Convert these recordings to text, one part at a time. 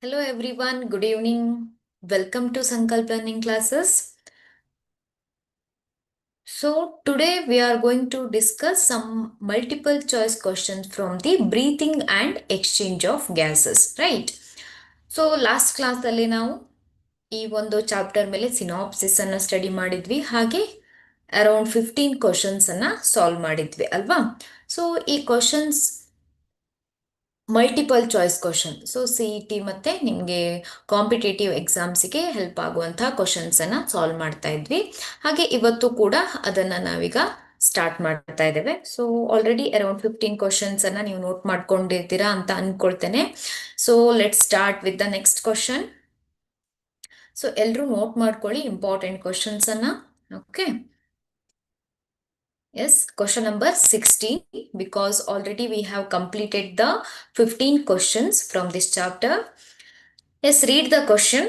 Hello everyone, good evening. Welcome to Sankalp Learning Classes. So today we are going to discuss some multiple choice questions from the breathing and exchange of gases, right? So last class ಅಲ್ಲಿ ನಾವು ಈ ಒಂದು chapter ಮೇಲೆ synopsis ಅನ್ನ study ಮಾಡಿದ್ವಿ ಹಾಗೆ around 15 questions ಅನ್ನ solve ಮಾಡಿದ್ವಿ ಅಲ್ವಾ ಸೊ ಈ questions multiple choice question so C E T ಮತ್ತೆ ನಿಮಗೆ ಕಾಂಪಿಟೇಟಿವ್ ಎಕ್ಸಾಮ್ಸಿಗೆ ಹೆಲ್ಪ್ ಆಗುವಂತಹ ಕ್ವಶನ್ಸ್ ಅನ್ನ ಸಾಲ್ವ್ ಮಾಡ್ತಾ ಇದ್ವಿ ಹಾಗೆ ಇವತ್ತು ಕೂಡ ಅದನ್ನ ನಾವೀಗ ಸ್ಟಾರ್ಟ್ ಮಾಡ್ತಾ ಇದ್ದೇವೆ ಸೊ ಆಲ್ರೆಡಿ ಅರೌಂಡ್ 15 ಕ್ವಶನ್ಸ್ ಅನ್ನ ನೀವು ನೋಟ್ ಮಾಡ್ಕೊಂಡಿರ್ತೀರಾ ಅಂತ ಅನ್ಕೊಳ್ತೇನೆ so let start with the next question so ಎಲ್ಲರೂ ನೋಟ್ ಮಾಡ್ಕೊಳ್ಳಿ ಇಂಪಾರ್ಟೆಂಟ್ ಕ್ವಶನ್ಸ್ ಅನ್ನ okay Yes, question number 16 because already we have completed the 15 questions from this chapter. Yes, read the question.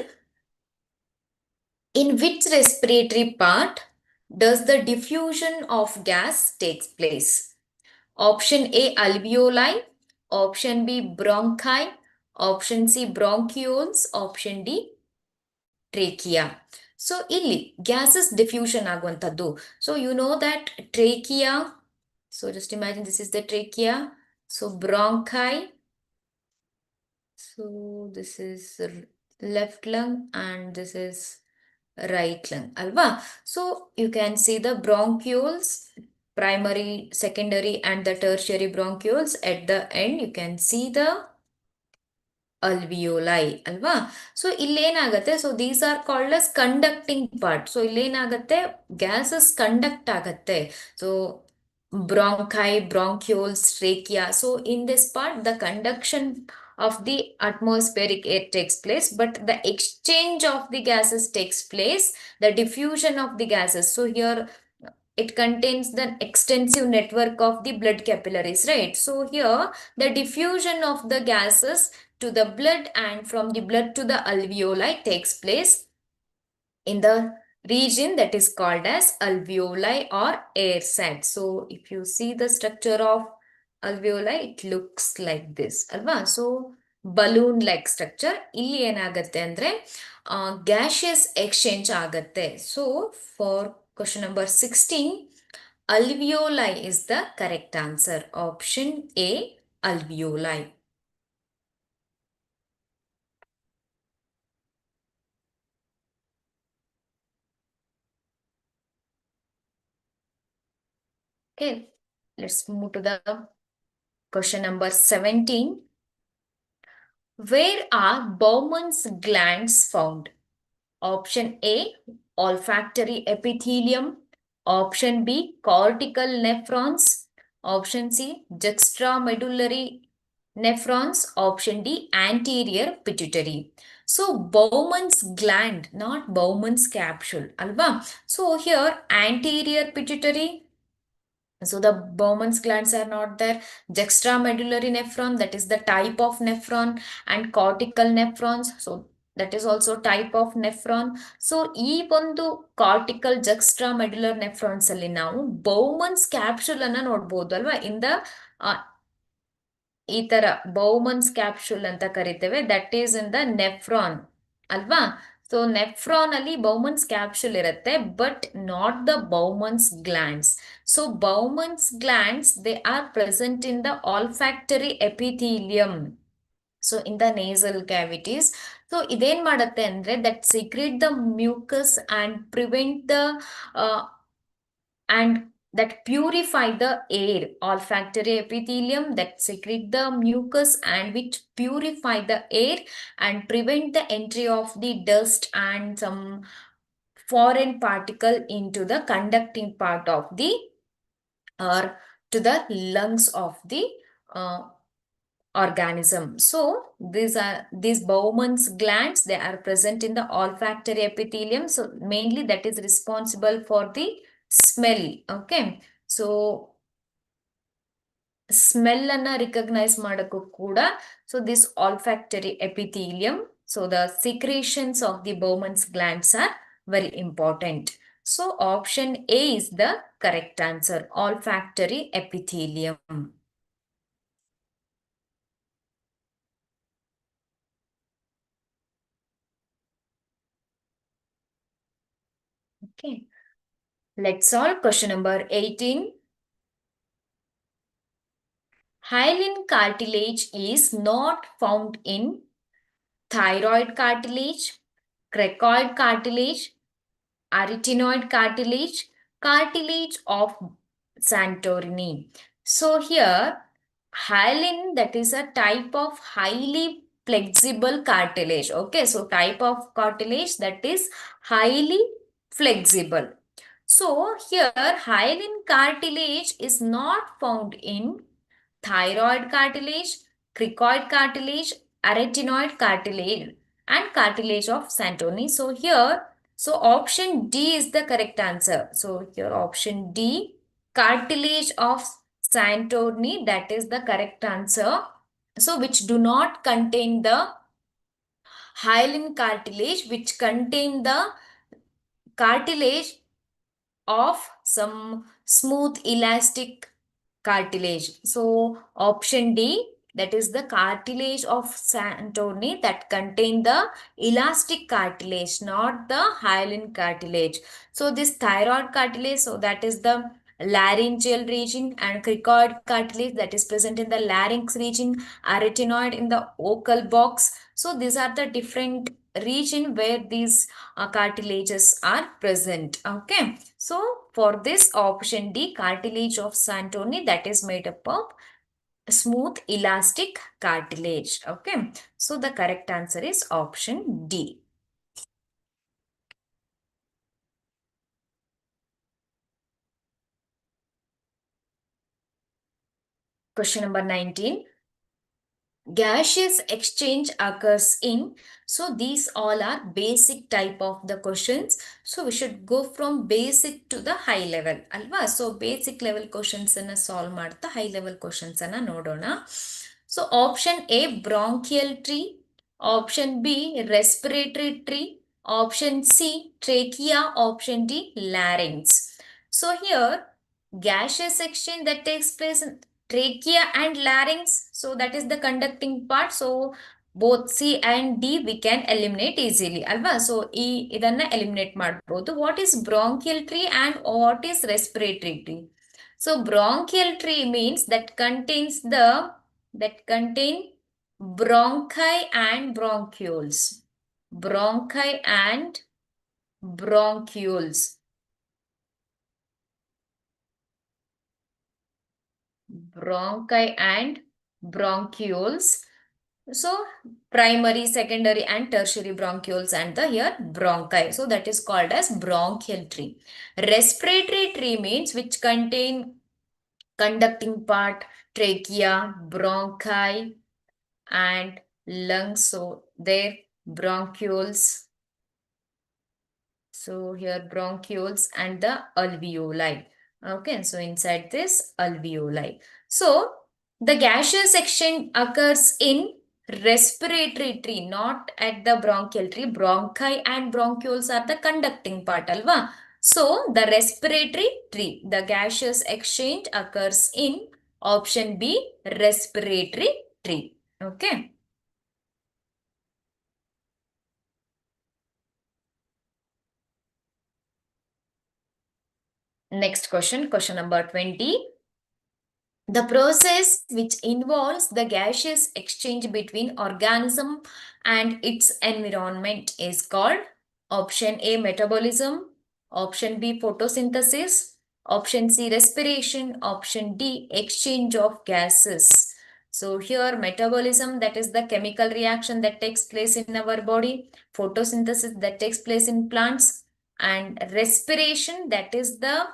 In which respiratory part does the diffusion of gas takes place? Option A alveoli, option B bronchi, option C bronchioles, option D trachea. So ಇಲ್ಲಿ gases diffusion ಆಗುವಂಥದ್ದು. So you know that trachea. So just imagine this is the trachea. So bronchi. So this is left lung and this is right lung. Alva. So you can see the bronchioles, primary, secondary and the tertiary bronchioles. At the end you can see the alveoli ಅಲ್ವಾ so ಇಲ್ಲೇನಾಗತ್ತೆ so these are called as conducting part so ಇಲ್ಲೇನಾಗತ್ತೆ gases conduct ಆಗತ್ತೆ so bronchi, bronchioles, trachea. So in this part, the conduction of the atmospheric air takes place, but the exchange of the gases takes place, the diffusion of the gases. So here it contains the extensive network of the blood capillaries, right? So here the diffusion of the gases to the blood and from the blood to the alveoli takes place in the region that is called as alveoli or air sacs. So if you see the structure of alveoli, it looks like this alva. So balloon like structure ಇಲ್ಲಿ ಏನಾಗುತ್ತೆ ಅಂದ್ರೆ gaseous exchange ಆಗುತ್ತೆ. So for question number 16, alveoli is the correct answer. Option A, alveoli. Okay, let's move to the question number 17. Where are Bowman's glands found? Option A, olfactory epithelium. Option B, cortical nephrons. Option C, juxtamedullary nephrons. Option D, anterior pituitary. So Bowman's gland, not Bowman's capsule. Alva. So here anterior pituitary. So the Bowman's glands are not there. Juxtamedullary nephron, that is the type of nephron, and cortical nephrons. So that is also type of nephron. So ಈ ಒಂದು cortical ಜಕ್ಸ್ಟ್ರಾ ಮೆಡ್ಯುಲರ್ nephrons ಅಲ್ಲಿ ನಾವು Bowman's capsule ಅನ್ನ ನೋಡ್ಬೋದು ಅಲ್ವಾ in the ಈ ತರ Bowman's capsule ಅಂತ ಕರಿತೇವೆ that is in the nephron ಅಲ್ವಾ ಸೊ ನೆಫ್ರಾನ್ ಅಲ್ಲಿ ಬೌಮನ್ಸ್ ಕ್ಯಾಪ್ಸುಲ್ ಇರುತ್ತೆ but not the Bowman's glands so Bowman's glands they are present in the olfactory epithelium so in the nasal cavities so ಇದೇನ್ ಮಾಡತ್ತೆ ಅಂದ್ರೆ that secrete the mucus and prevent the and that purify the air, olfactory epithelium that secrete the mucus and which purify the air and prevent the entry of the dust and some foreign particle into the conducting part of the or to the lungs of the organism. So these Bowman's glands, they are present in the olfactory epithelium. So mainly that is responsible for the smell. Okay. So smell ಅನ್ನ recognise ಮಾಡಕ್ಕೂ ಕೂಡ so this olfactory epithelium so the secretions of the Bowman's glands are very important so option A is the correct answer olfactory epithelium. Okay. Let's solve question number 18. Hyaline cartilage is not found in thyroid cartilage, cricoid cartilage, arytenoid cartilage, cartilage of Santorini. So here, hyaline, that is a type of highly flexible cartilage. Okay, so type of cartilage that is highly flexible. So here, hyaline cartilage is not found in thyroid cartilage, cricoid cartilage, arytenoid cartilage, and cartilage of Santorini. So here, so option D is the correct answer. So here option D, cartilage of Santorini, that is the correct answer. So which do not contain the hyaline cartilage, which contain the cartilage of some smooth elastic cartilage. So option D, that is the cartilage of Santorini that contain the elastic cartilage, not the hyaline cartilage. So this thyroid cartilage, so that is the laryngeal region, and cricoid cartilage that is present in the larynx region, arytenoid in the vocal box. So these are the different region where these cartilages are present. Okay. So for this option D, cartilage of Santorini, that is made up of smooth elastic cartilage. Okay. So the correct answer is option D. Question number 19. Gaseous exchange occurs in, so these all are basic type of the questions. So we should go from basic to the high level alva. So basic level questions anna solve ಮಾಡ್ತಾ high level questions anna ನೋಡೋಣ. So option A, bronchial tree. Option B, respiratory tree. Option C, trachea. Option D, larynx. So here, gaseous exchange that takes place in trachea and larynx. So that is the conducting part. So both C and D we can eliminate easily. Alva? So idanna eliminate ಮಾಡಬಹುದು. What is bronchial tree and what is respiratory tree? So bronchial tree means that contain bronchi and bronchioles. Bronchi and bronchioles. Bronchi and bronchioles. So primary, secondary and tertiary bronchioles and the here bronchi. So that is called as bronchial tree. Respiratory tree means which contain conducting part, trachea, bronchi and lungs. So there bronchioles. So here bronchioles and the alveoli. Okay, so inside this alveoli. So the gaseous section occurs in respiratory tree, not at the bronchial tree. Bronchi and bronchioles are the conducting part, alva. So the respiratory tree, the gaseous exchange occurs in option B, respiratory tree. Okay. Next question, question number 20. The process which involves the gaseous exchange between organism and its environment is called option A, metabolism, option B, photosynthesis, option C, respiration, option D, exchange of gases. So here metabolism, that is the chemical reaction that takes place in our body, photosynthesis that takes place in plants, and respiration, that is the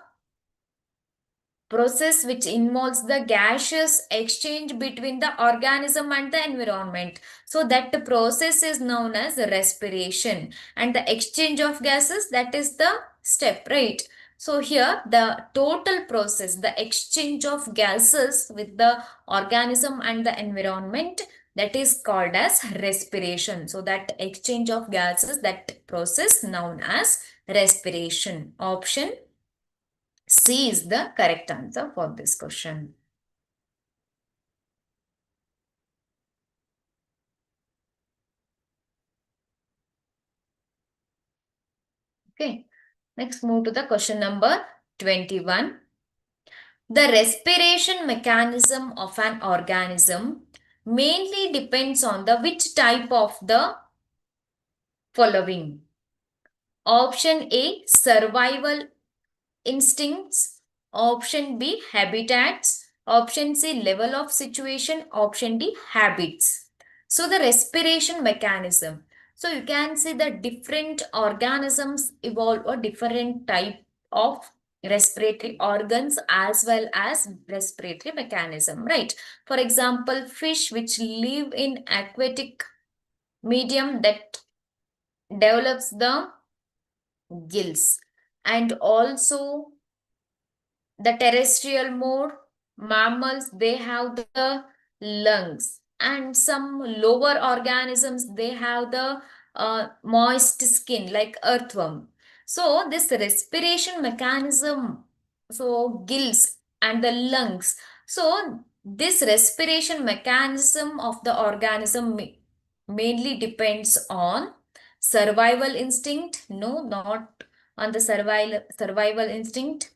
process which involves the gaseous exchange between the organism and the environment. So that process is known as respiration, and the exchange of gases, that is the step, right? So here the total process, the exchange of gases with the organism and the environment, that is called as respiration. So that exchange of gases, that process known as respiration. Option C is the correct answer for this question. Okay. Next, move to the question number 21. The respiration mechanism of an organism mainly depends on the which type of the following. Option A, survival instincts. Option B, habitats. Option C, level of situation. Option D, habits. So the respiration mechanism. So you can see the different organisms evolve a different type of respiratory organs as well as respiratory mechanism, right? For example, fish which live in aquatic medium that develops the gills, and also the terrestrial mode mammals, they have the lungs, and some lower organisms, they have the moist skin like earthworm. So this respiration mechanism, so gills and the lungs, so this respiration mechanism of the organism mainly depends on survival instinct. No, not on the survival instinct.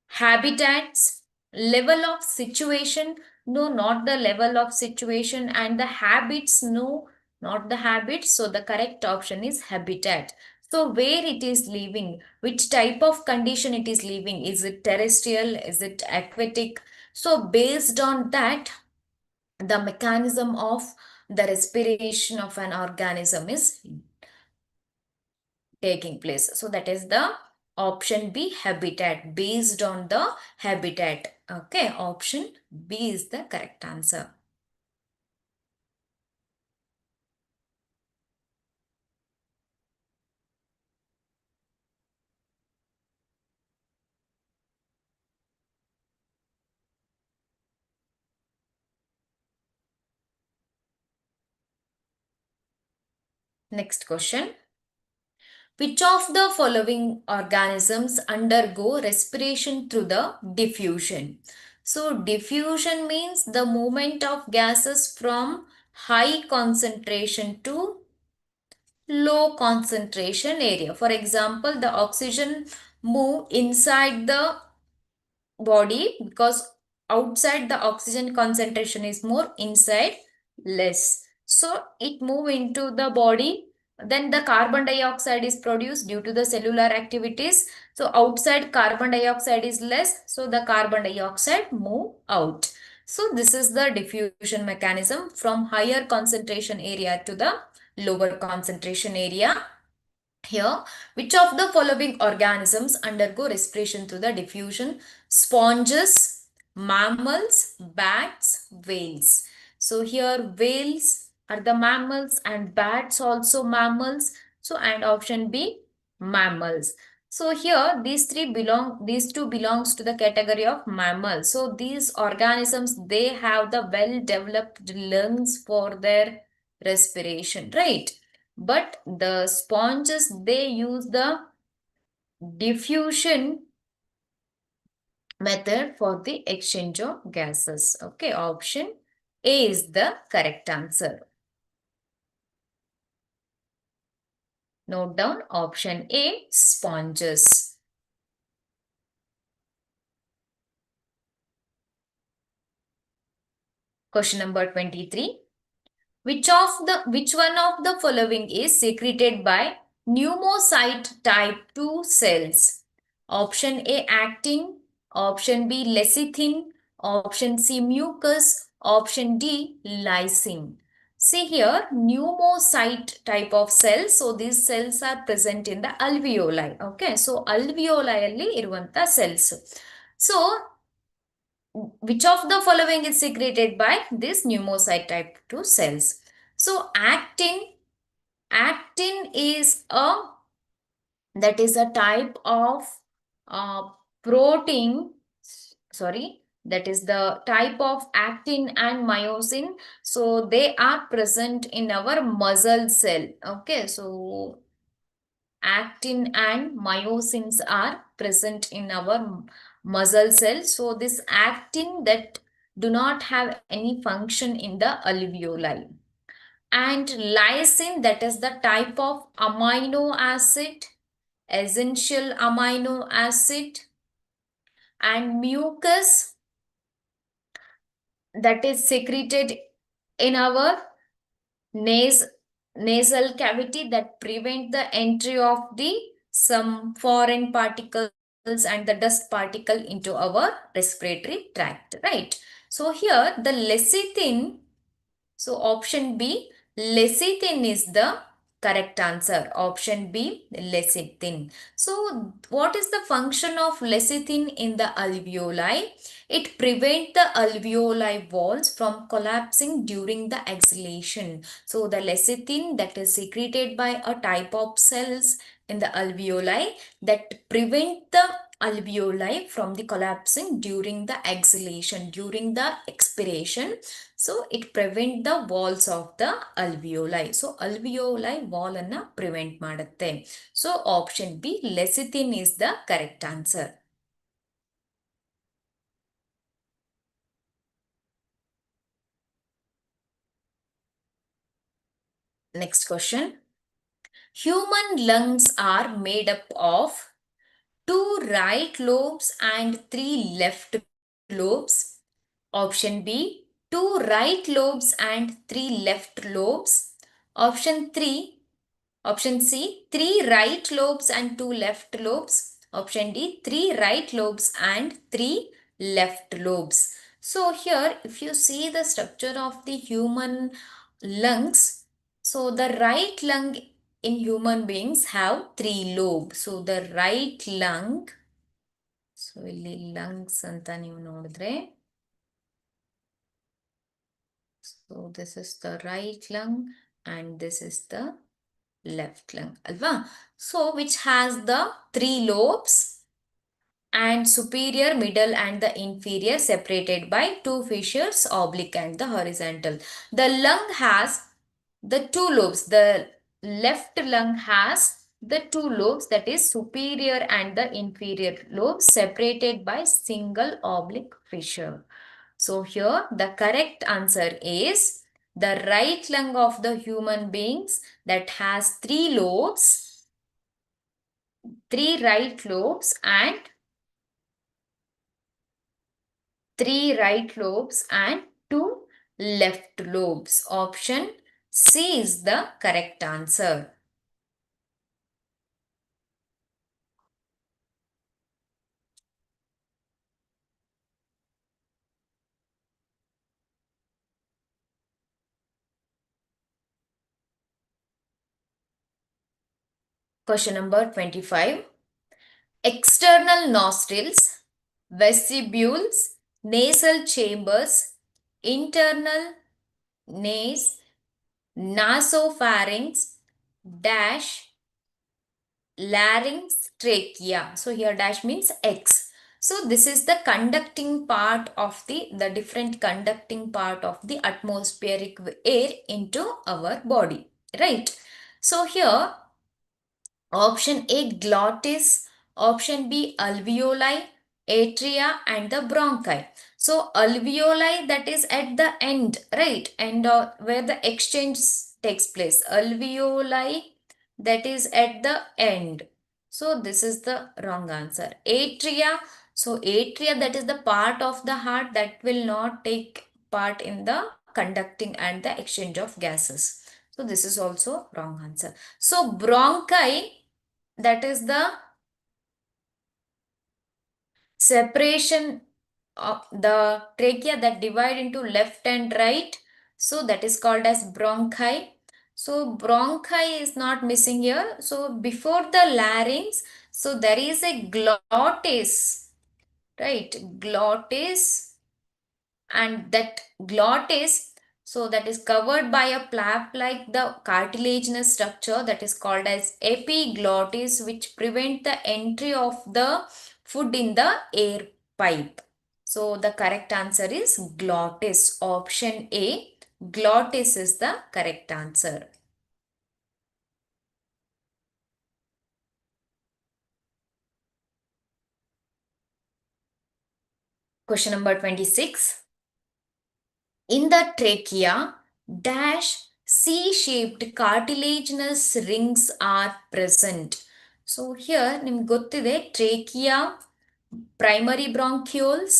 Habitats, level of situation, no, not the level of situation, and the habits, no, not the habits. So the correct option is habitat. So where it is living, which type of condition it is living, is it terrestrial, is it aquatic? So based on that, the mechanism of the respiration of an organism is taking place. So that is the option B, habitat, based on the habitat. Okay, option B is the correct answer. Next question. Which of the following organisms undergo respiration through the diffusion? So diffusion means the movement of gases from high concentration to low concentration area. For example, the oxygen move inside the body because outside the oxygen concentration is more, inside less. So it move into the body, then the carbon dioxide is produced due to the cellular activities. So outside carbon dioxide is less, so the carbon dioxide move out. So this is the diffusion mechanism from higher concentration area to the lower concentration area. Here, which of the following organisms undergo respiration through the diffusion? Sponges, mammals, bats, whales. So here whales are the mammals and bats also mammals. So and option B, mammals. So here these two belongs to the category of mammals. So these organisms, they have the well developed lungs for their respiration, right? But the sponges, they use the diffusion method for the exchange of gases. Okay, option A is the correct answer. Note down option A, sponges. Question number 23. Which one of the following is secreted by pneumocyte type 2 cells? Option A, actin. Option B, lecithin. Option C, mucus. Option D, lysine. See here, pneumocyte type of cells. So these cells are present in the alveoli. Okay, so alveoli alli iruvanta cells. So which of the following is secreted by this pneumocyte type 2 cells? So actin is a type of uh, protein, sorry, that is the type of actin and myosin. So they are present in our muscle cell. Okay, so actin and myosins are present in our muscle cells. So this actin that do not have any function in the alveoli. And lysine, that is the type of amino acid essential amino acid, and mucus that is secreted in our nas- nasal cavity that prevent the entry of the some foreign particles and the dust particle into our respiratory tract, right? So here the lecithin, so option B, lecithin is the correct answer. Option B, lecithin. So what is the function of lecithin in the alveoli? It prevents the alveoli walls from collapsing during the exhalation. So the lecithin that is secreted by a type of cells in the alveoli that prevent the alveoli from the collapsing during the exhalation, during the expiration. So it prevent the walls of the alveoli. So alveoli wall anna prevent ಮಾಡುತ್ತೆ. So option B, lecithin is the correct answer. Next question. Human lungs are made up of two right lobes and three left lobes. Option B, two right lobes and three left lobes. Option 3, Option C, three right lobes and two left lobes. Option D, three right lobes and three left lobes. So here, if you see the structure of the human lungs, so the right lung in human beings have three lobes. So the right lung, so ಇಲ್ಲಿ lungs ಅಂತ ನೀವು ನೋಡಿದ್ರೆ, so this is the right lung and this is the left lung, alva. So which has the three lobes and superior, middle and the inferior separated by two fissures, oblique and the horizontal. The lung has the two lobes. The left lung has the two lobes, that is superior and the inferior lobes separated by single oblique fissure. So here the correct answer is the right lung of the human beings that has three right lobes and two left lobes. Option C is the correct answer. Question number 25. External nostrils, vestibules, nasal chambers, internal nase, nasopharynx, dash, larynx, trachea. So here dash means X. So this is the conducting part of the different conducting part of the atmospheric air into our body, right? So here option A, glottis. Option B, alveoli, atria and the bronchi. So alveoli, that is at the end, right? And where the exchange takes place. Alveoli, that is at the end. So this is the wrong answer. Atria. So atria, that is the part of the heart that will not take part in the conducting and the exchange of gases. So this is also wrong answer. So bronchi, that is the separation of the trachea that divide into left and right. So that is called as bronchi. So bronchi is not missing here. So before the larynx, so there is a glottis, right? Glottis, and that glottis, so that is covered by a flap like the cartilaginous structure that is called as epiglottis, which prevent the entry of the food in the air pipe. So the correct answer is glottis. Option A, glottis is the correct answer. Question number 26. In the trachea, dash C-shaped cartilaginous rings are present. So here ನಿಮ್ಗೆ ಗೊತ್ತಿದೆ trachea, primary bronchioles,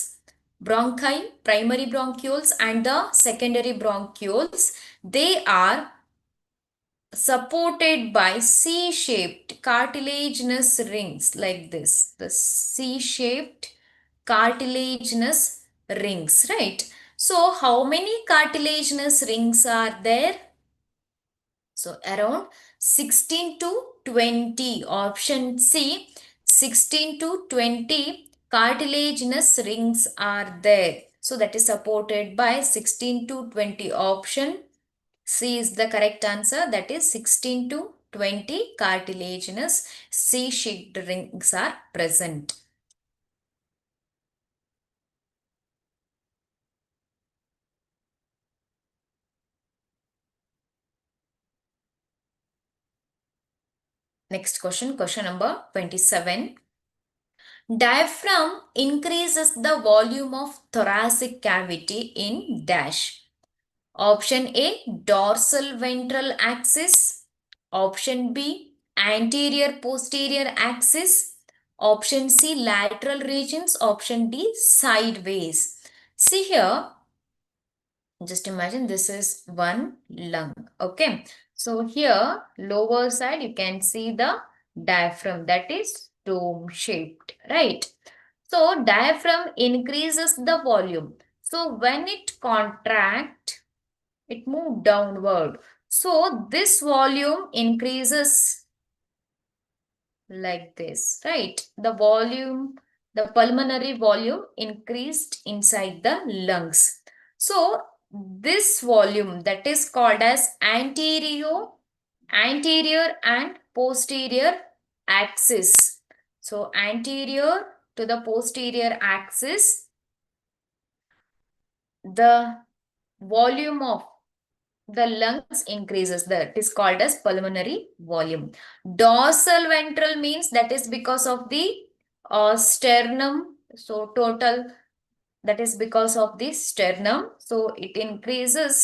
bronchi, primary bronchioles and the secondary bronchioles. They are supported by C-shaped cartilaginous rings like this. The C-shaped cartilaginous rings, right? So how many cartilaginous rings are there? So around 16 to 20. Option C, 16 to 20 cartilaginous rings are there. So that is supported by 16 to 20. Option C is the correct answer. That is 16 to 20 cartilaginous C-shaped rings are present. Next question, question number 27. Diaphragm increases the volume of thoracic cavity in dash. Option A, dorsal ventral axis. Option B, anterior posterior axis. Option C, lateral regions. Option D, sideways. See here, just imagine this is one lung. Okay. So here, lower side, you can see the diaphragm that is dome shaped, right? So diaphragm increases the volume. So when it contract, it moved downward. So this volume increases like this, right? The volume, the pulmonary volume increased inside the lungs. So this volume that is called as anterior and posterior axis. So anterior to the posterior axis, the volume of the lungs increases. That is called as pulmonary volume. Dorsal ventral means that is because of the sternum. So total, that is because of the sternum. So it increases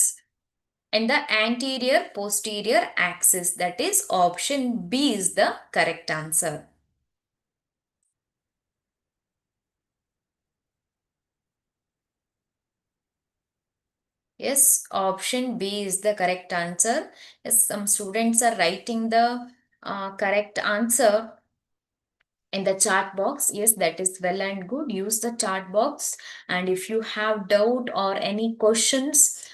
in the anterior posterior axis. That is option B is the correct answer. Yes, option B is the correct answer. Yes, some students are writing the correct answer in the chat box. Yes, that is well and good. Use the chat box. And if you have doubt or any questions,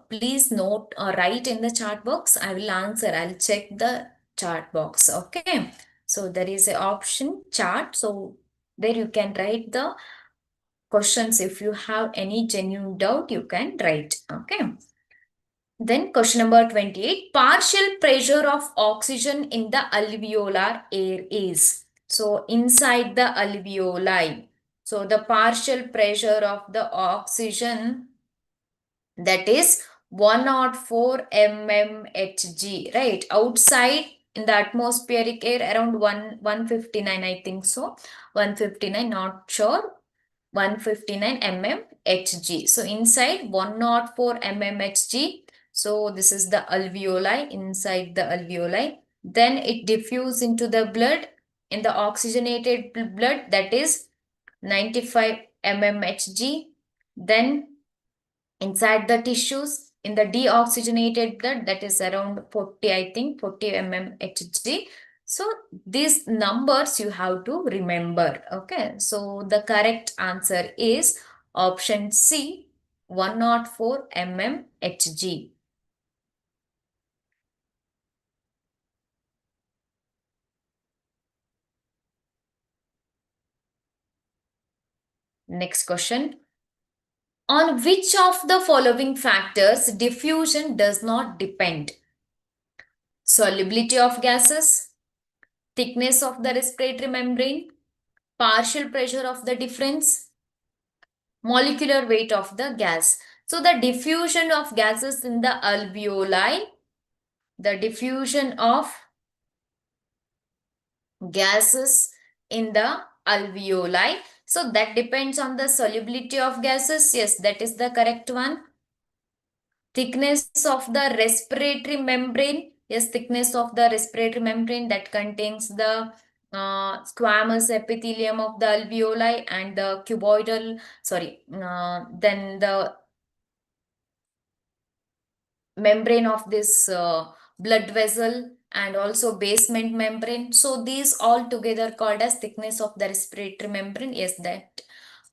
please note or write in the chat box. I will answer. I'll check the chat box. Okay. So there is an option chat. So there you can write the questions. If you have any genuine doubt, you can write. Okay. Then question number 28, partial pressure of oxygen in the alveolar air is. So inside the alveoli. So the partial pressure of the oxygen, that is 104 mmHg, right? Outside in the atmospheric air around 159, I think so. 159, not sure. 159 mmHg. So inside 104 mmHg. So this is the alveoli, inside the alveoli. Then it diffuse into the blood, in the oxygenated blood, that is 95 mmHg. Then inside the tissues, in the deoxygenated blood, that is around 40, I think 40 mmHg. So these numbers you have to remember. Okay. So the correct answer is option C, 104 mmHg. Next question. On which of the following factors diffusion does not depend? Solubility of gases, thickness of the respiratory membrane, partial pressure of the difference, molecular weight of the gas. So the diffusion of gases in the alveoli, the diffusion of gases in the alveoli. So that depends on the solubility of gases. Yes, that is the correct one. Thickness of the respiratory membrane. Yes, thickness of the respiratory membrane that contains the squamous epithelium of the alveoli and the cuboidal, sorry, then the membrane of this blood vessel and also basement membrane. So these all together called as thickness of the respiratory membrane. Yes, that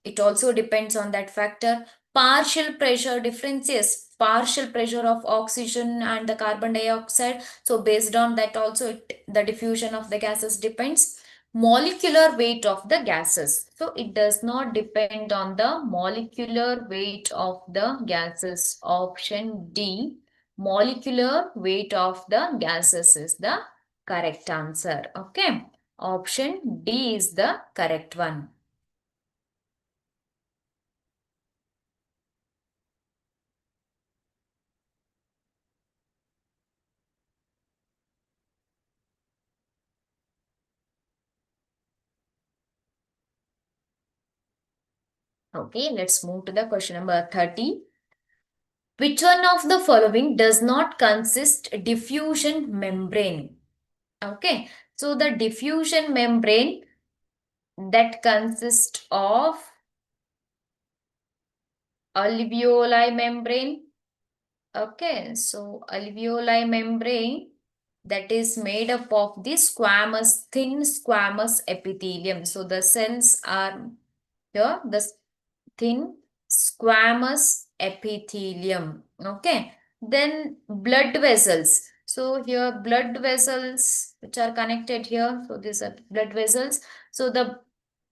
it also depends on that factor. Partial pressure difference, yes, partial pressure of oxygen and the carbon dioxide. So based on that also the diffusion of the gases depends. Molecular weight of the gases. So it does not depend on the molecular weight of the gases. Option D, molecular weight of the gases is the correct answer. Okay. Option D is the correct one. Okay, let's move to the question number 30. Which one of the following does not consist diffusion membrane? Okay, so the diffusion membrane that consists of alveoli membrane. Okay, so alveoli membrane that is made up of the squamous, thin squamous epithelium. So the cells are here, the thin squamous epithelium. Okay, then blood vessels. So here blood vessels which are connected here. So these are blood vessels. So the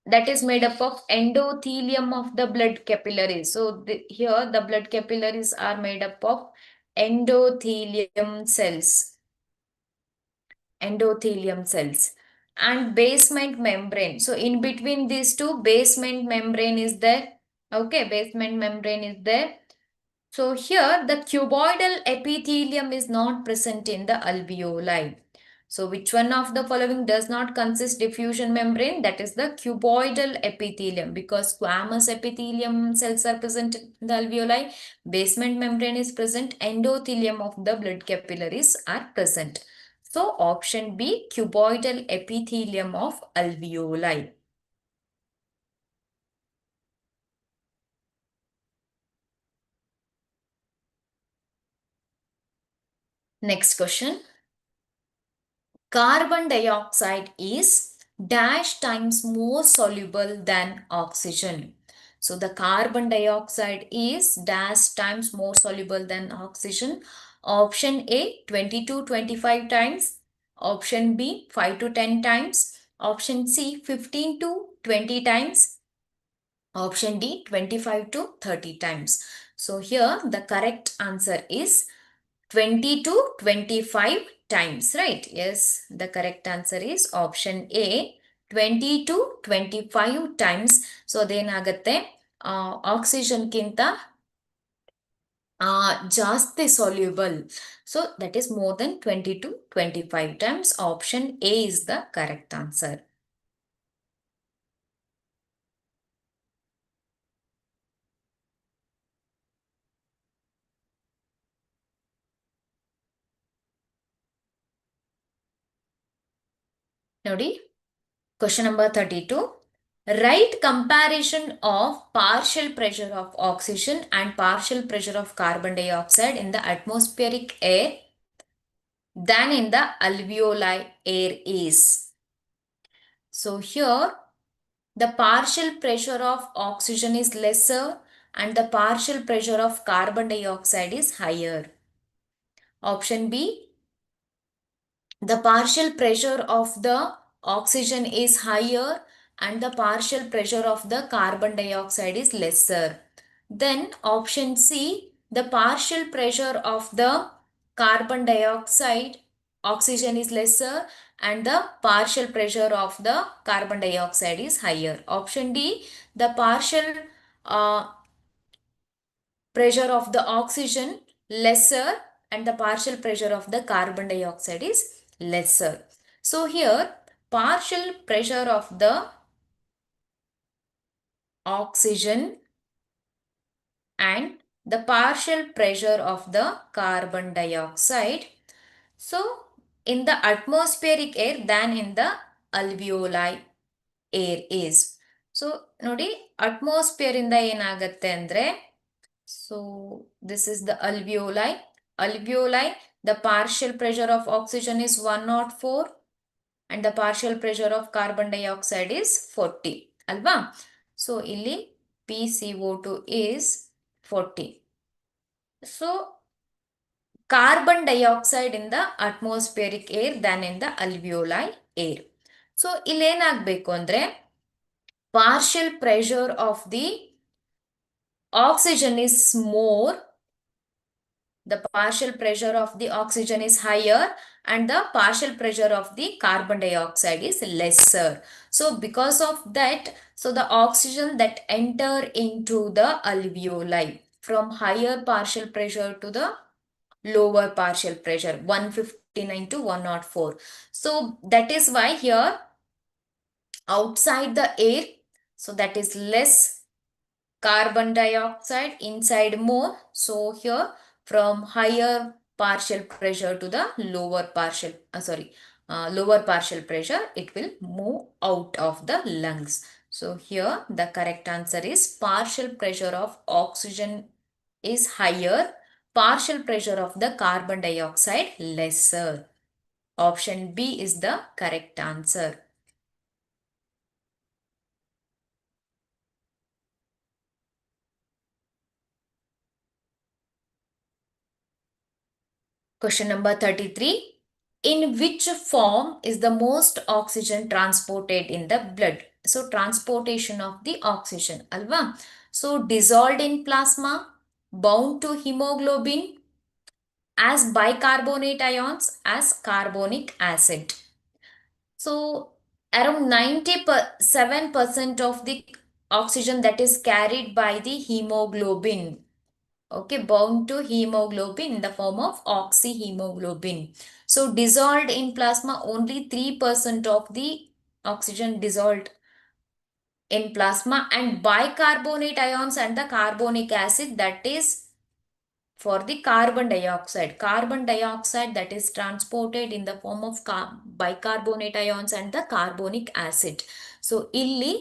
that is made up of endothelium of the blood capillaries. So here the blood capillaries are made up of endothelium cells. Endothelium cells and basement membrane. So in between these two, basement membrane is there. Okay, basement membrane is there. So here the cuboidal epithelium is not present in the alveoli. So which one of the following does not consist diffusion membrane? That is the cuboidal epithelium, because squamous epithelium cells are present in the alveoli. Basement membrane is present. Endothelium of the blood capillaries are present. So option B, cuboidal epithelium of alveoli. Next question. Carbon dioxide is dash times more soluble than oxygen. So the carbon dioxide is dash times more soluble than oxygen. Option A, 20 to 25 times. Option B, 5 to 10 times. Option C, 15 to 20 times. Option D, 25 to 30 times. So here the correct answer is 20 to 25 times, right? Yes, the correct answer is option A, 20 to 25 times. So ಅದೇನಾಗತ್ತೆ oxygen ಕಿಂತ ಜಾಸ್ತಿ soluble. So that is more than 20 to 25 times. Option A is the correct answer. ನೋಡಿ, question number 32. Write comparison of partial pressure of oxygen and partial pressure of carbon dioxide in the atmospheric air than in the alveoli air is. So here the partial pressure of oxygen is lesser and the partial pressure of carbon dioxide is higher. Option B, the partial pressure of the oxygen is higher and the partial pressure of the carbon dioxide is lesser. Then option C, the partial pressure of the carbon dioxide oxygen is lesser and the partial pressure of the carbon dioxide is higher. Option D, the partial uh, pressure of the oxygen lesser and the partial pressure of the carbon dioxide is lesser. So here partial pressure of the oxygen and the partial pressure of the carbon dioxide. So in the atmospheric air than in the alveoli air is. So ನೋಡಿ atmosphere ಇಂದ ಏನಾಗುತ್ತೆ ಅಂದ್ರೆ, so this is the alveoli. Alveoli, the partial pressure of oxygen is 104 and the partial pressure of carbon dioxide is 40 ಅಲ್ವಾ. So ಇಲ್ಲಿ PCO2 is 40. So carbon dioxide in the atmospheric air than in the alveoli air. So ಇಲ್ಲಿ ಏನಾಗಬೇಕು ಅಂದ್ರೆ, partial pressure of the oxygen is more, the partial pressure of the oxygen is higher and the partial pressure of the carbon dioxide is lesser. So because of that, so the oxygen that enter into the alveoli from higher partial pressure to the lower partial pressure 159 to 104. So that is why here outside the air, so that is less carbon dioxide, inside more. So here from higher partial pressure to the lower partial lower partial pressure, it will move out of the lungs. So here the correct answer is partial pressure of oxygen is higher, partial pressure of the carbon dioxide lesser. Option B is the correct answer. Question number 33. In which form is the most oxygen transported in the blood? So transportation of the oxygen, alva. So dissolved in plasma, bound to hemoglobin, as bicarbonate ions, as carbonic acid. So around 97% of the oxygen that is carried by the hemoglobin, okay, bound to hemoglobin in the form of oxyhemoglobin. So dissolved in plasma, only 3% of the oxygen dissolved in plasma, and bicarbonate ions and the carbonic acid, that is for the carbon dioxide. Carbon dioxide that is transported in the form of bicarbonate ions and the carbonic acid. So illi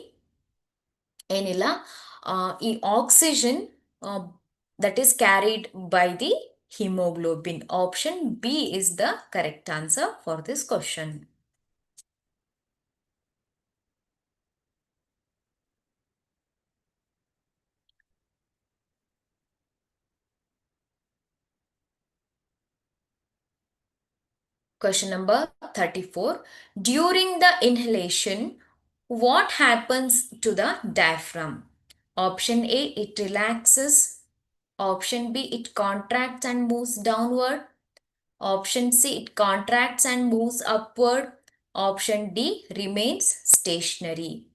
ಏನಿಲ್ಲ, ಈ oxygen that is carried by the hemoglobin. Option B is the correct answer for this question. Question number 34. During the inhalation, what happens to the diaphragm? Option A, it relaxes. Option B, it contracts and moves downward. Option C, it contracts and moves upward. Option D, remains stationary.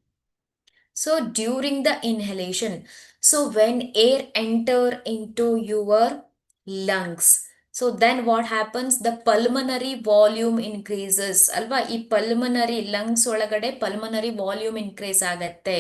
So during the inhalation, so when air enter into your lungs, so then what happens? The pulmonary volume increases. Alva, ಈ pulmonary lungs ಒಳಗಡೆ pulmonary volume increase ಆಗತ್ತೆ.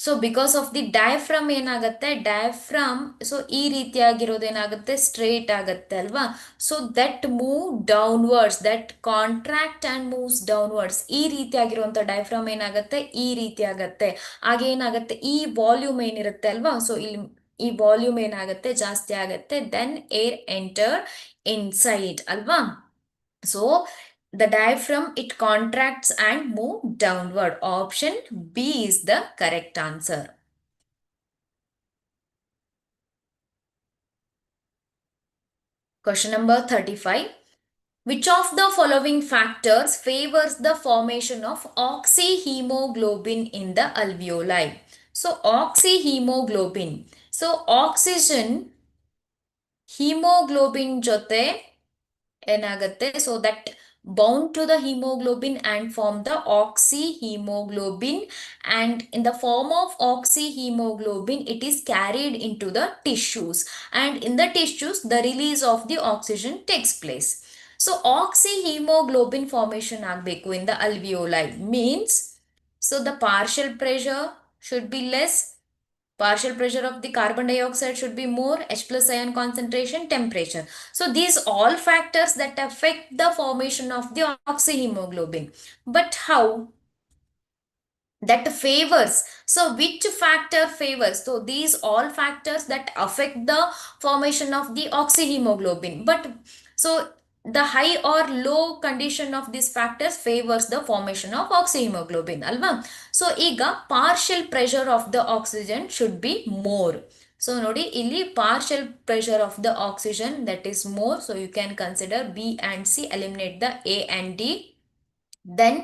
So because of the diaphragm ಏನಾಗುತ್ತೆ, diaphragm so ಈ ರೀತಿಯಾಗಿರೋದೇನಾಗುತ್ತೆ, straight ಆಗುತ್ತೆ ಅಲ್ವಾ. So that move downwards, that contract and moves downwards. ಈ ರೀತಿಯಾಗಿರುವಂಥ diaphragm ಏನಾಗುತ್ತೆ, ಈ ರೀತಿ ಆಗುತ್ತೆ. ಆಗೇನಾಗುತ್ತೆ, ಈ ವಾಲ್ಯೂಮ್ ಏನಿರುತ್ತೆ ಅಲ್ವಾ, ಸೊ ಇಲ್ಲಿ ಈ ವಾಲ್ಯೂಮ್ ಏನಾಗುತ್ತೆ, ಜಾಸ್ತಿ ಆಗುತ್ತೆ. ದೆನ್ ಏರ್ ಎಂಟರ್ ಇನ್ಸೈಡ್ ಅಲ್ವಾ. So the diaphragm, it contracts and move downward. Option B is the correct answer. Question number 35. Which of the following factors favors the formation of oxyhemoglobin in the alveoli? So oxyhemoglobin. So oxygen hemoglobin jote ಏನಾಗುತ್ತೆ, so that bound to the hemoglobin and form the oxyhemoglobin, and in the form of oxyhemoglobin it is carried into the tissues, and in the tissues the release of the oxygen takes place. So oxyhemoglobin formation ಆಗಬೇಕು in the alveoli means, so the partial pressure should be less, Partial pressure of the carbon dioxide should be more, H plus ion concentration, temperature. So these all factors that affect the formation of the oxyhemoglobin. But how? That favors, so which factor favors? So these all factors that affect the formation of the oxyhemoglobin, but so the high or low condition of these factors favors the formation of oxyhemoglobin alva. So ಈಗ partial pressure of the oxygen should be more. So ನೋಡಿ ಇಲ್ಲಿ partial pressure of the oxygen that is more, so you can consider B and C, eliminate the A and D. Then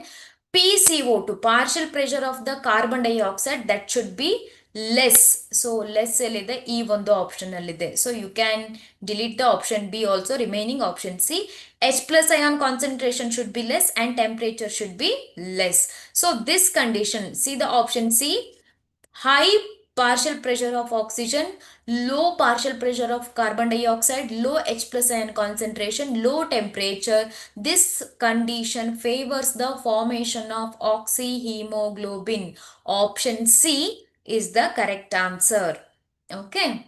PCO2, partial pressure of the carbon dioxide, that should be less. So less the E one the optional ಇದೆ. So you can delete the option B also, remaining option C. H plus ion concentration should be less and temperature should be less. So this condition, see the option C, high partial pressure of oxygen, low partial pressure of carbon dioxide, low H plus ion concentration, low temperature. This condition favors the formation of oxyhemoglobin. Option C is the correct answer. Okay.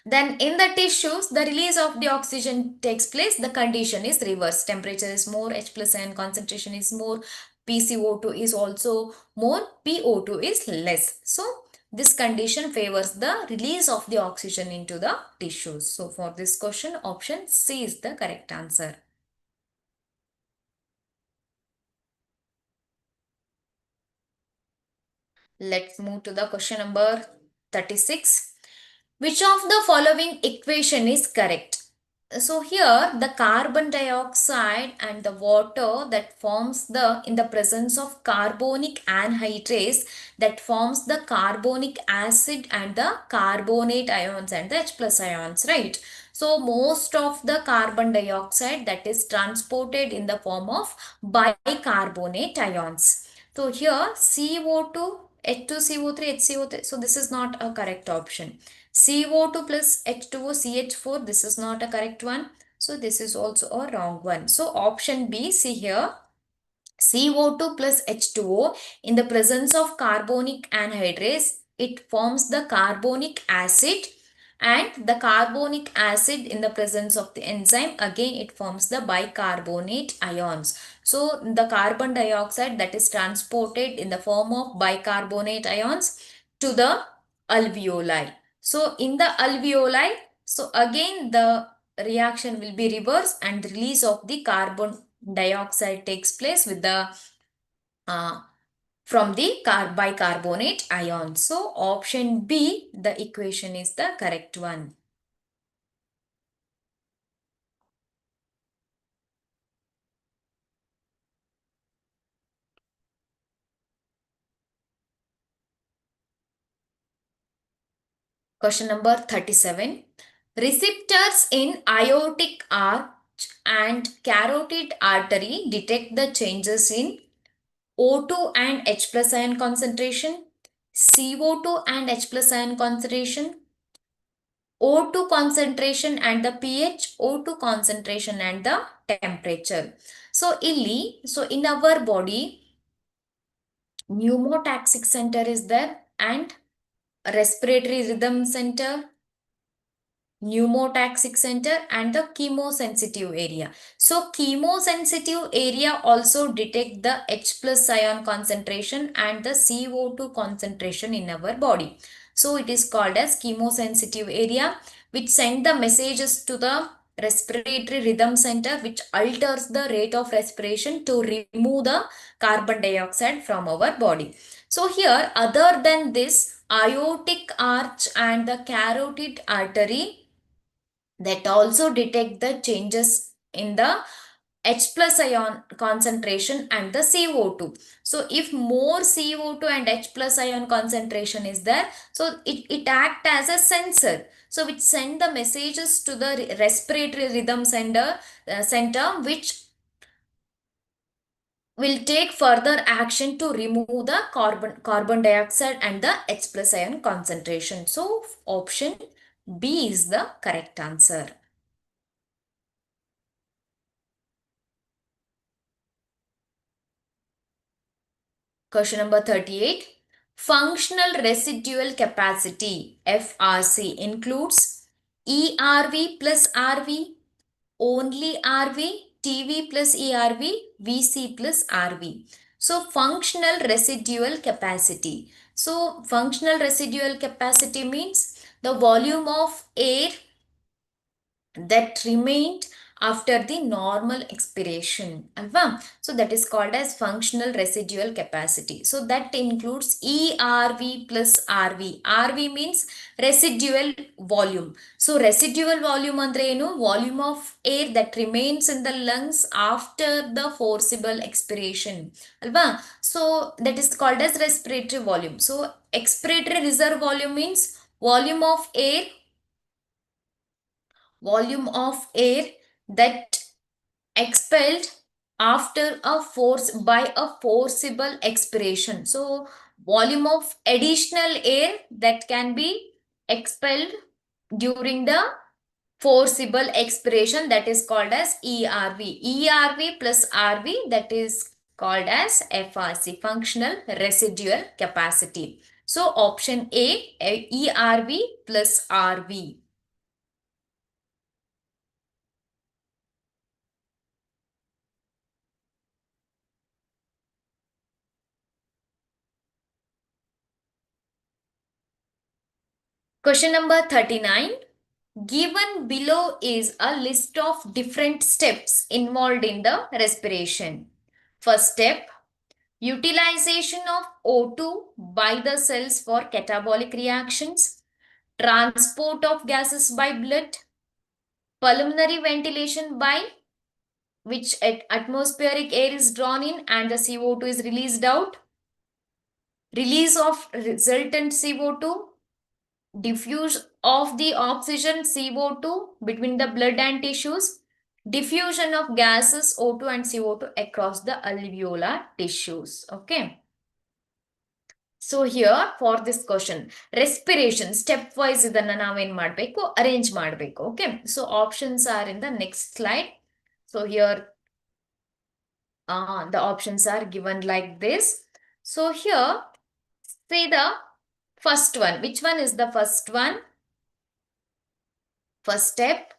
Then in the tissues, the release of the oxygen takes place. The condition is reversed. Temperature is more, H plus ion concentration is more, PCO2 is also more, PO2 is less. So this condition favors the release of the oxygen into the tissues. So for this question, option C is the correct answer. Let's move to the question number 36. Which of the following equation is correct? So here the carbon dioxide and the water that forms the, in the presence of carbonic anhydrase, that forms the carbonic acid and the carbonate ions and the H plus ions, right? So most of the carbon dioxide that is transported in the form of bicarbonate ions. So here CO2, H2CO3, HCO3, so this is not a correct option. CO2 plus H2O, CH4, this is not a correct one. So this is also a wrong one. So option B, see here, CO2 plus H2O in the presence of carbonic anhydrase, it forms the carbonic acid, and the carbonic acid in the presence of the enzyme, again it forms the bicarbonate ions. So the carbon dioxide that is transported in the form of bicarbonate ions to the alveoli. So in the alveoli, so again the reaction will be reversed and release of the carbon dioxide takes place with the uh, from the bicarbonate ion. So option B, the equation is the correct one. Question number 37. Receptors in aortic arch and carotid artery detect the changes in O2 and H plus ion concentration, CO2 and H plus ion concentration, O2 concentration and the pH, O2 concentration and the temperature. So, so in our body, pneumotaxic center is there and respiratory rhythm center, pneumotaxic center and the chemosensitive area. So chemosensitive area also detect the H plus ion concentration and the CO2 concentration in our body. So it is called as chemosensitive area, which send the messages to the respiratory rhythm center, which alters the rate of respiration to remove the carbon dioxide from our body. So here, other than this, aortic arch and the carotid artery that also detect the changes in the H plus ion concentration and the CO2. So if more CO2 and H plus ion concentration is there, so it act as a sensor. So which send the messages to the respiratory rhythm center, which will take further action to remove the carbon dioxide and the H plus ion concentration. So option B is the correct answer. Question number 38. Functional residual capacity FRC includes ERV plus RV, only RV, TV plus ERV, VC plus RV. So functional residual capacity. So functional residual capacity means the volume of air that remained after the normal expiration alva. So that is called as functional residual capacity. So that includes ERV plus RV. RV means residual volume. So residual volume andre enu volume of air that remains in the lungs after the forcible expiration alva. So that is called as respiratory volume. So expiratory reserve volume means volume of air that expelled after a force by a forcible expiration. So volume of additional air that can be expelled during the forcible expiration, that is called as ERV. ERV plus RV, that is called as FRC, functional residual capacity. So option A, ERV plus RV. Question number 39. Given below is a list of different steps involved in the respiration. First step, utilization of O2 by the cells for catabolic reactions, transport of gases by blood, pulmonary ventilation by which atmospheric air is drawn in and the CO2 is released out, release of resultant CO2, diffuse of the oxygen CO2 between the blood and tissues, diffusion of gases O2 and CO2 across the alveolar tissues. Okay. So here for this question, respiration stepwise ಇದನ್ನ ನಾವೇನ್ ಮಾಡಬೇಕು, arrange ಮಾಡಬೇಕು. Okay. So options are in the next slide. So here the options are given like this. So here see the first one. Which one is the first one? First step,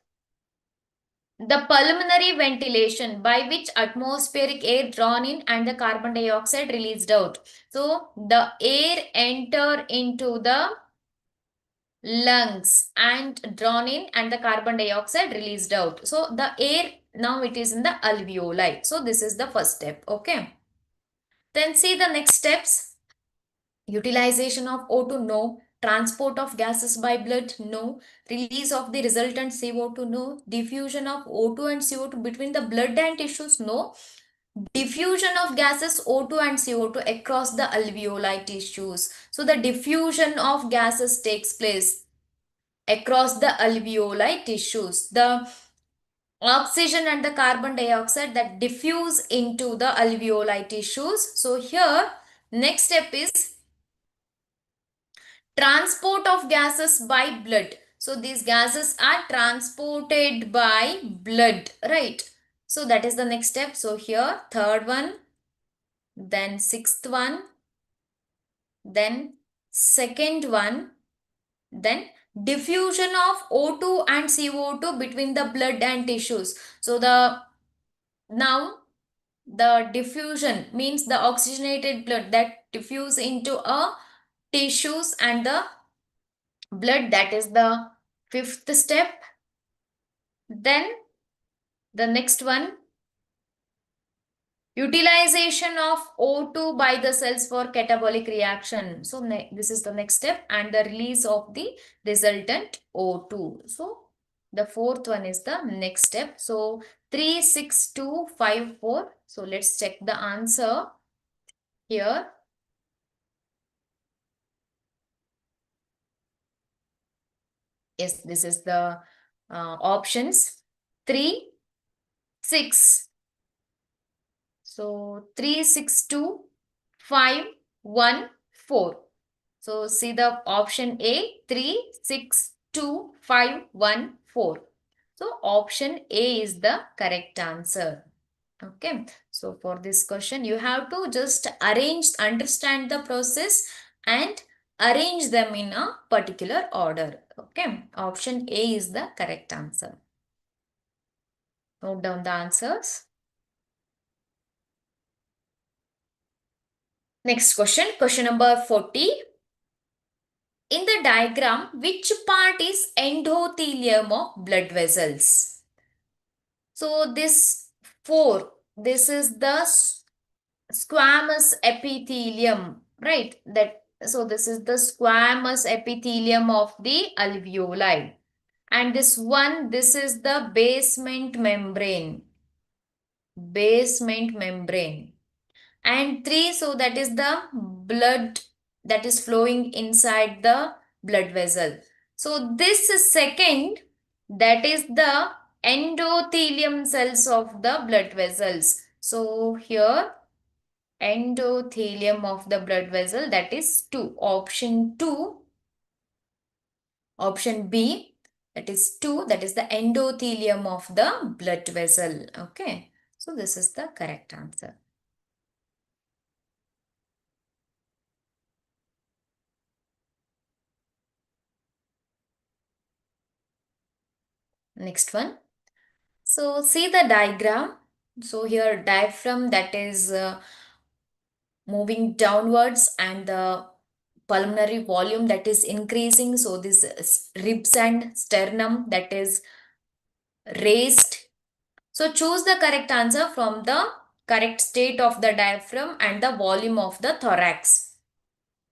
the pulmonary ventilation by which atmospheric air drawn in and the carbon dioxide released out. So the air enter into the lungs and drawn in and the carbon dioxide released out. So the air now it is in the alveoli. So this is the first step. Okay. Then see the next steps. Utilization of O2, no. Transport of gases by blood, no. Release of the resultant CO2, no. Diffusion of O2 and CO2 between the blood and tissues, no. Diffusion of gases O2 and CO2 across the alveoli tissues. So the diffusion of gases takes place across the alveoli tissues. The oxygen and the carbon dioxide that diffuse into the alveoli tissues. So here next step is transport of gases by blood. So these gases are transported by blood, right? So that is the next step. So here third one, then sixth one, then second one, then diffusion of O2 and CO2 between the blood and tissues. So now the diffusion means the oxygenated blood that diffuse into a tissues and the blood, that is the fifth step. Then the next one, utilization of O2 by the cells for catabolic reaction. So this is the next step, and the release of the resultant O2. So the fourth one is the next step. So 3, 6, 2, 5, 4. So let's check the answer here. Yes, this is the options 3, 6. So 3, 6, 2, 5, 1, 4. So see the option A, 3, 6, 2, 5, 1, 4. So option A is the correct answer. Okay. So for this question, you have to just arrange, understand the process and arrange them in a particular order. Okay, option A is the correct answer. Note down the answers. Next question, question number 40. In the diagram, which part is endothelium of blood vessels? So this 4, this is the squamous epithelium, right? So this is the squamous epithelium of the alveoli. And this is the basement membrane. Basement membrane. And 3, so that is the blood that is flowing inside the blood vessel. So this is second, that is the endothelium cells of the blood vessels. So here endothelium of the blood vessel, that is 2. Option 2, option B, that is 2, that is the endothelium of the blood vessel. Okay, so this is the correct answer. Next one. So see the diagram. So here diaphragm, that is moving downwards, and the pulmonary volume, that is increasing. So this ribs and sternum, that is raised. So choose the correct answer from the correct state of the diaphragm and the volume of the thorax.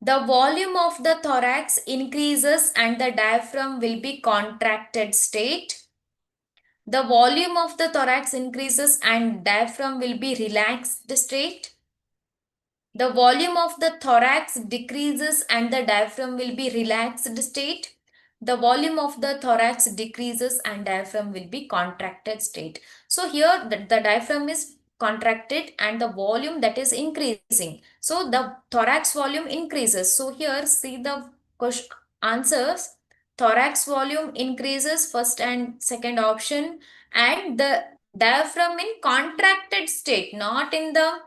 The volume of the thorax increases and the diaphragm will be contracted state. The volume of the thorax increases and diaphragm will be relaxed state. The volume of the thorax decreases and the diaphragm will be relaxed state. The volume of the thorax decreases and diaphragm will be contracted state. So here the diaphragm is contracted and the volume, that is increasing. So the thorax volume increases. So here see the answers. Thorax volume increases, first and second option, and the diaphragm in contracted state, not in the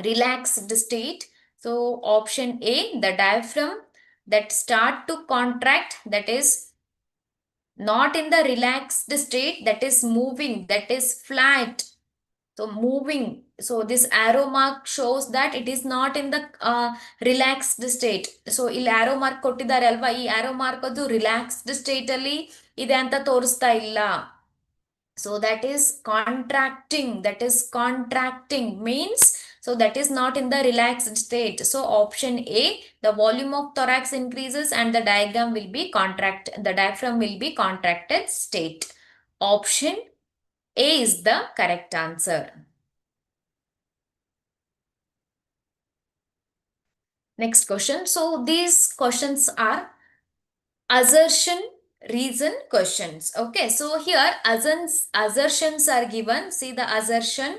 relaxed state. So option A, the diaphragm that start to contract, that is not in the relaxed state, that is moving, that is flat. So moving. So this arrow mark shows that it is not in the relaxed state. So ಇಲ್ಲಿ arrow mark ಕೊಟ್ಟಿದ್ದಾರೆ ಅಲ್ವಾ, ಈ arrow mark ಅದು relaxed state ಅಲ್ಲಿ ಇದೆ ಅಂತ ತೋರಿಸ್ತಾ ಇಲ್ಲ. So that is contracting, means, so that is not in the relaxed state. So option A, the volume of thorax increases and the diaphragm will be contracted state. Option A is the correct answer. Next question. So these questions are assertion reason questions. Okay, so here assertions are given. See the assertion.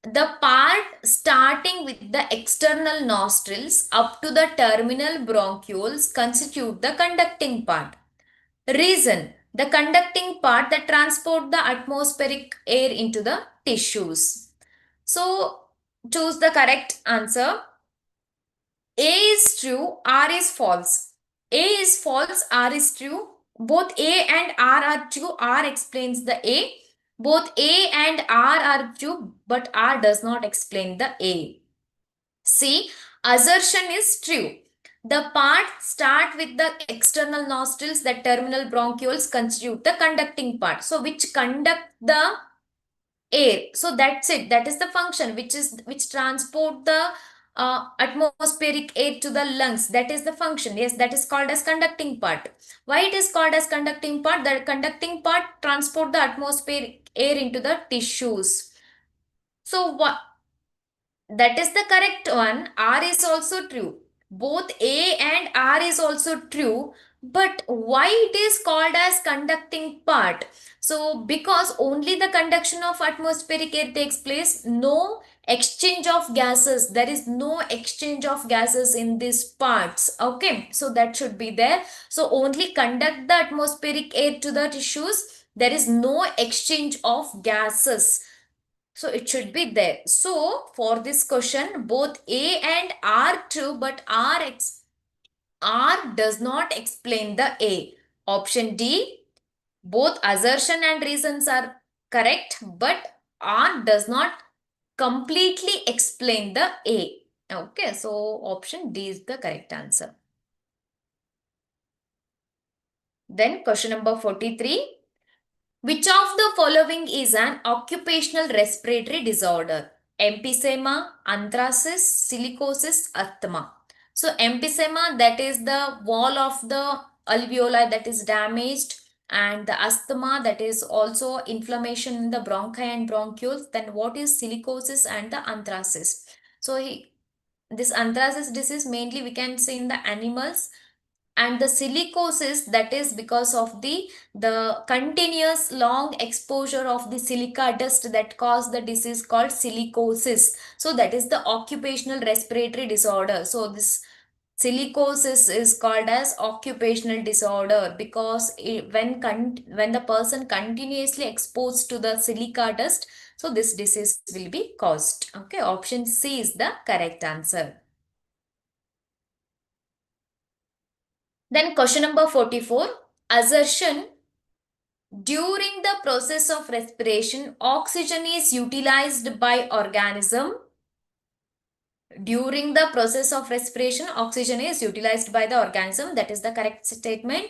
The part starting with the external nostrils up to the terminal bronchioles constitute the conducting part. Reason, the conducting part that transport the atmospheric air into the tissues. So choose the correct answer. A is true, R is false. A is false, R is true. Both A and R are true. R explains the A. Both A and R are true, but R does not explain the A. C, assertion is true. The part start with the external nostrils, that terminal bronchioles constitute the conducting part. So which conduct the air. So that's it. That is the function which transport the atmospheric air to the lungs. That is the function. Yes, that is called as conducting part. Why it is called as conducting part? The conducting part transport the atmospheric air into the tissues. So what? That is the correct one. R is also true. Both A and R is also true. But why it is called as conducting part? So because only the conduction of atmospheric air takes place, no exchange of gases. There is no exchange of gases in these parts. Okay, so that should be there. So only conduct the atmospheric air to the tissues. There is no exchange of gases. So it should be there. So for this question, both A and R true, but R does not explain the A. Option D, both assertion and reasons are correct, but R does not completely explain the A. Okay, so option D is the correct answer. Then question number 43. Which of the following is an occupational respiratory disorder? Emphysema, anthracis, silicosis, asthma. So emphysema, that is the wall of the alveoli that is damaged, and the asthma, that is also inflammation in the bronchi and bronchioles. Then what is silicosis and the anthracis? So this anthracis disease mainly we can see in the animals, and the silicosis, that is because of the continuous long exposure of the silica dust that cause the disease called silicosis. So that is the occupational respiratory disorder. So this silicosis is called as occupational disorder because when the person continuously exposed to the silica dust, so this disease will be caused. Okay, option C is the correct answer. Then question number 44. Assertion: during the process of respiration, oxygen is utilized by organism. During the process of respiration, oxygen is utilized by the organism. That is the correct statement.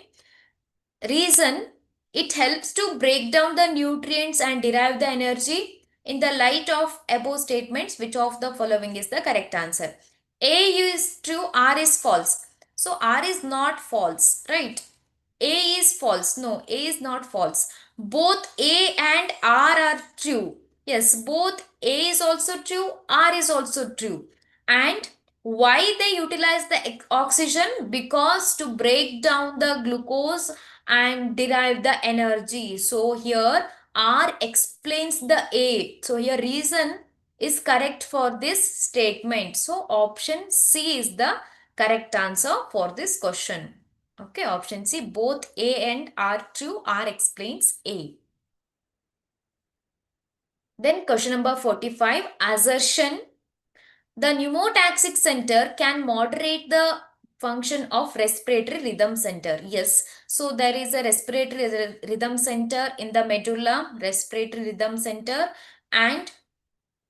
Reason: it helps to break down the nutrients and derive the energy. In the light of above statements, which of the following is the correct answer? A is true, R is false. So R is not false, right? A is false. No, A is not false. Both A and R are true. Yes, both A is also true, R is also true. And why they utilize the oxygen? Because to break down the glucose and derive the energy. So here R explains the A. So here reason is correct for this statement. So option C is the correct answer for this question. Okay, option C, both A and R true. R explains A. Then question number 45, assertion: the pneumotaxic center can moderate the function of respiratory rhythm center. Yes, so there is a respiratory rhythm center in the medulla, respiratory rhythm center, and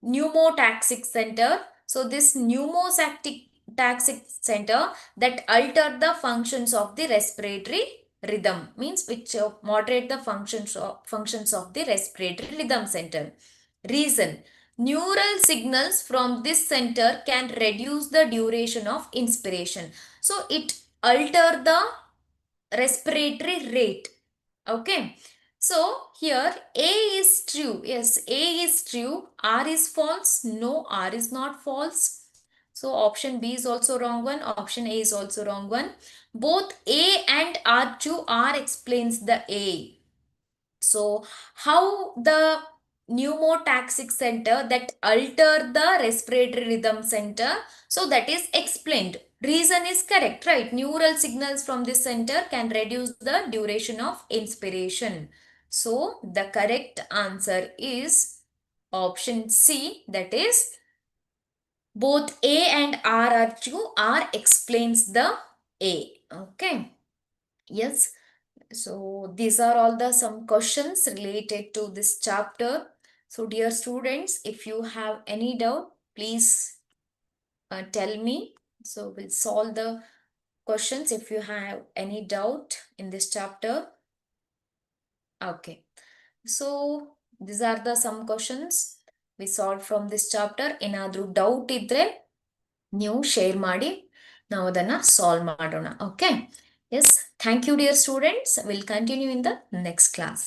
pneumotaxic center. So this pneumotaxic center that alter the functions of the respiratory rhythm, means which moderate the functions of the respiratory rhythm center. Reason: neural signals from this center can reduce the duration of inspiration. So it alter the respiratory rate. Okay. So here A is true. Yes, A is true. R is false. No, R is not false. So option B is also wrong one. Option A is also wrong one. Both A and R true. R explains the A. So how the pneumotaxic center that alter the respiratory rhythm center, so that is explained. Reason is correct, right? Neural signals from this center can reduce the duration of inspiration. So the correct answer is option C, that is both A and R are true. R explains the A. Okay. Yes. So these are all the some questions related to this chapter. So dear students, if you have any doubt, please tell me. So we'll solve the questions if you have any doubt in this chapter. Okay. So these are the some questions we solved from this chapter. ಏನಾದರೂ doubt ಇದ್ರೆ ನೀವು share ಮಾಡಿ ನಾವು ಅದನ್ನ solve ಮಾಡೋಣ. Okay. Yes. Thank you, dear students. We'll continue in the next class.